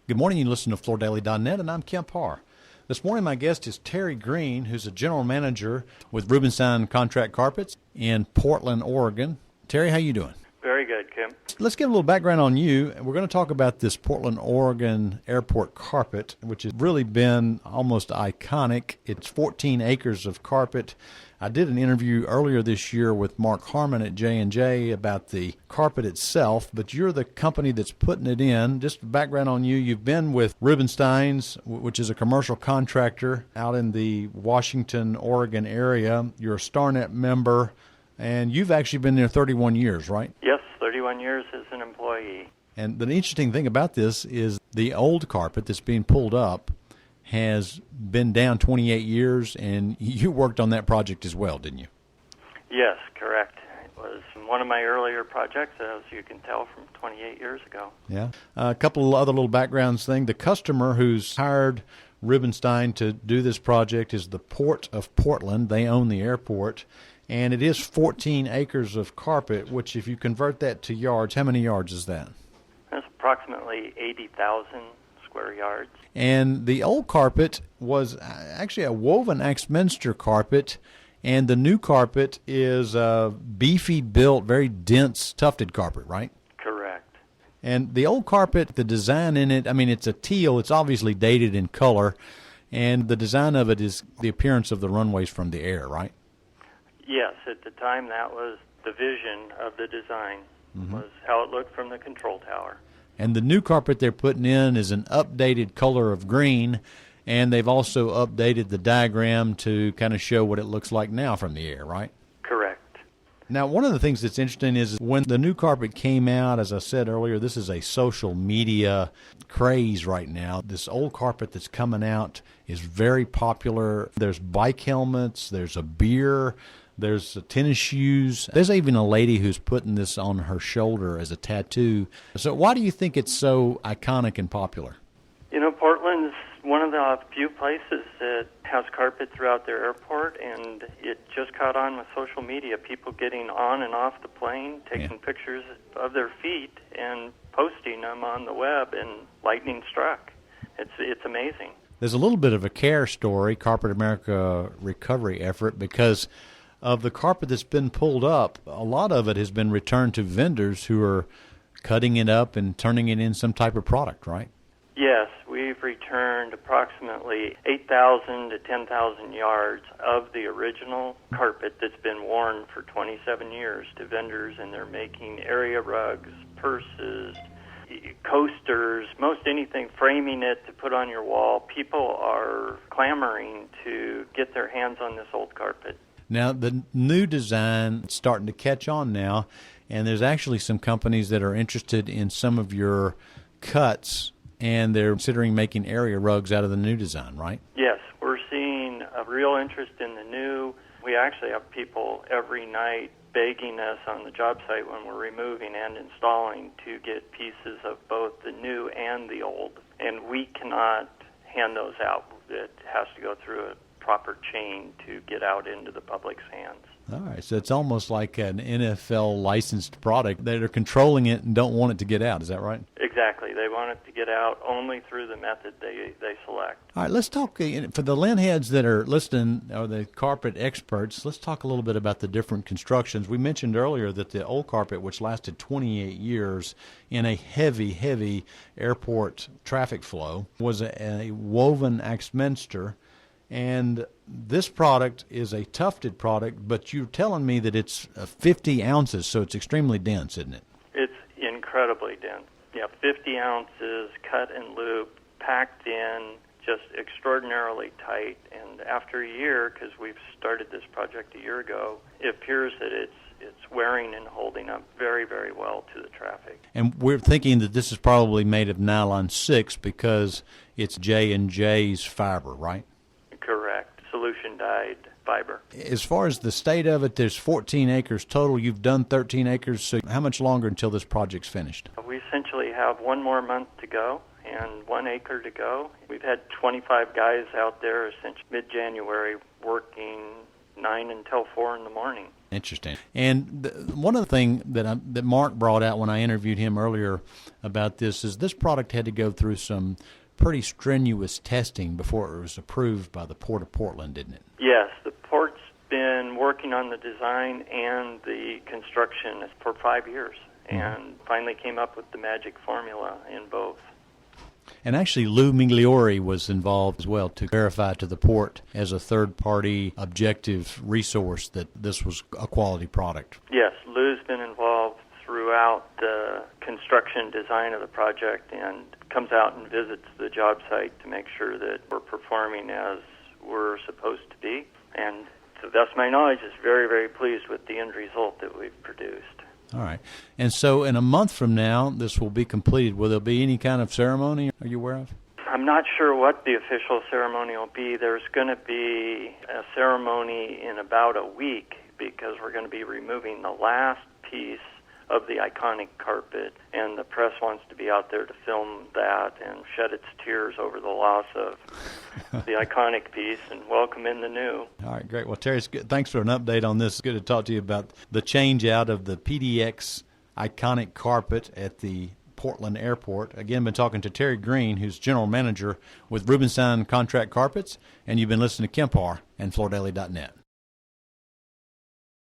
Good morning. You listen to FloorDaily.net, and I'm Kemp Harr. This morning, my guest is Terry Green, who's a general manager with Rubenstein Contract Carpets in Portland, Oregon. Terry, how you doing? Very good, Kim. Let's get a little background on you. We're going to talk about this Portland, Oregon airport carpet, which has really been almost iconic. It's 14 acres of carpet. I did an interview earlier this year with Mark Harmon at J&J about the carpet itself, but you're the company that's putting it in. Just background on you, you've been with Rubenstein's, which is a commercial contractor out in the Washington, Oregon area. You're a StarNet member, and you've actually been there 31 years, right? Yes, 31 years as an employee. And the interesting thing about this is the old carpet that's being pulled up has been down 28 years, and you worked on that project as well, didn't you? Yes, correct. It was one of my earlier projects, as you can tell, from 28 years ago. Yeah. A couple of other little backgrounds thing. The customer who's hired Rubenstein to do this project is the Port of Portland. They own the airport, and it is 14 acres of carpet, which if you convert that to yards, how many yards is that? That's approximately 80,000 square yards. And the old carpet was actually a woven Axminster carpet, and the new carpet is a beefy built, very dense tufted carpet, right? Correct. And the old carpet, the design in it, I mean, it's a teal. It's obviously dated in color, and the design of it is the appearance of the runways from the air, right? Yes, at the time that was the vision of the design, was how it looked from the control tower. And the new carpet they're putting in is an updated color of green, and they've also updated the diagram to kind of show what it looks like now from the air, right? Correct. Now, one of the things that's interesting is when the new carpet came out, as I said earlier, this is a social media craze right now. This old carpet that's coming out is very popular. There's bike helmets, there's a beer, there's tennis shoes. There's even a lady who's putting this on her shoulder as a tattoo. So why do you think it's so iconic and popular? You know, Portland's one of the few places that has carpet throughout their airport, and it just caught on with social media, people getting on and off the plane, taking pictures of their feet and posting them on the web, and lightning struck. It's amazing. There's a little bit of a care story, Carpet America recovery effort, because of the carpet that's been pulled up, a lot of it has been returned to vendors who are cutting it up and turning it in some type of product, right? Yes, we've returned approximately 8,000 to 10,000 yards of the original carpet that's been worn for 27 years to vendors, and they're making area rugs, purses, coasters, most anything, framing it to put on your wall. People are clamoring to get their hands on this old carpet. Now, the new design is starting to catch on now, and there's actually some companies that are interested in some of your cuts, and they're considering making area rugs out of the new design, right? Yes, we're seeing a real interest in the new. We actually have people every night begging us on the job site when we're removing and installing to get pieces of both the new and the old, and we cannot hand those out. It has to go through a proper chain to get out into the public's hands. All right, so it's almost like an NFL licensed product. They're controlling it and don't want it to get out. Is that right? Exactly. They want it to get out only through the method they select. All right, let's talk, for the lint heads that are listening, or the carpet experts, let's talk a little bit about the different constructions. We mentioned earlier that the old carpet, which lasted 28 years in a heavy airport traffic flow, was a woven Axminster. And this product is a tufted product, but you're telling me that it's 50 ounces, so it's extremely dense, isn't it? It's incredibly dense. Yeah, 50 ounces, cut and loop, packed in, just extraordinarily tight. And after a year, because we've started this project a year ago, it appears that it's wearing and holding up very, very well to the traffic. And we're thinking that this is probably made of nylon 6 because it's J&J's fiber, right? Correct. Solution-dyed fiber. As far as the state of it, there's 14 acres total. You've done 13 acres, so how much longer until this project's finished? We essentially have one more month to go and 1 acre to go. We've had 25 guys out there since mid-January working 9 until 4 in the morning. Interesting. And one of the things that Mark brought out when I interviewed him earlier about this is this product had to go through some pretty strenuous testing before it was approved by the Port of Portland, didn't it? Yes, the Port's been working on the design and the construction for 5 years, and finally came up with the magic formula in both. And actually, Lou Migliori was involved as well to verify to the Port as a third-party objective resource that this was a quality product. Yes, Lou's been involved throughout the construction design of the project and comes out and visits the job site to make sure that we're performing as we're supposed to be. And to the best of my knowledge, is very, very pleased with the end result that we've produced. All right. And so in a month from now, this will be completed. Will there be any kind of ceremony are you aware of? I'm not sure what the official ceremony will be. There's going to be a ceremony in about a week because we're going to be removing the last piece of the iconic carpet, and the press wants to be out there to film that and shed its tears over the loss of the iconic piece and welcome in the new. All right, great. Well, Terry, thanks for an update on this. It's good to talk to you about the change out of the PDX iconic carpet at the Portland Airport. Again, been talking to Terry Green, who's general manager with Rubenstein Contract Carpets, and you've been listening to Kempar and FloorDaily.net.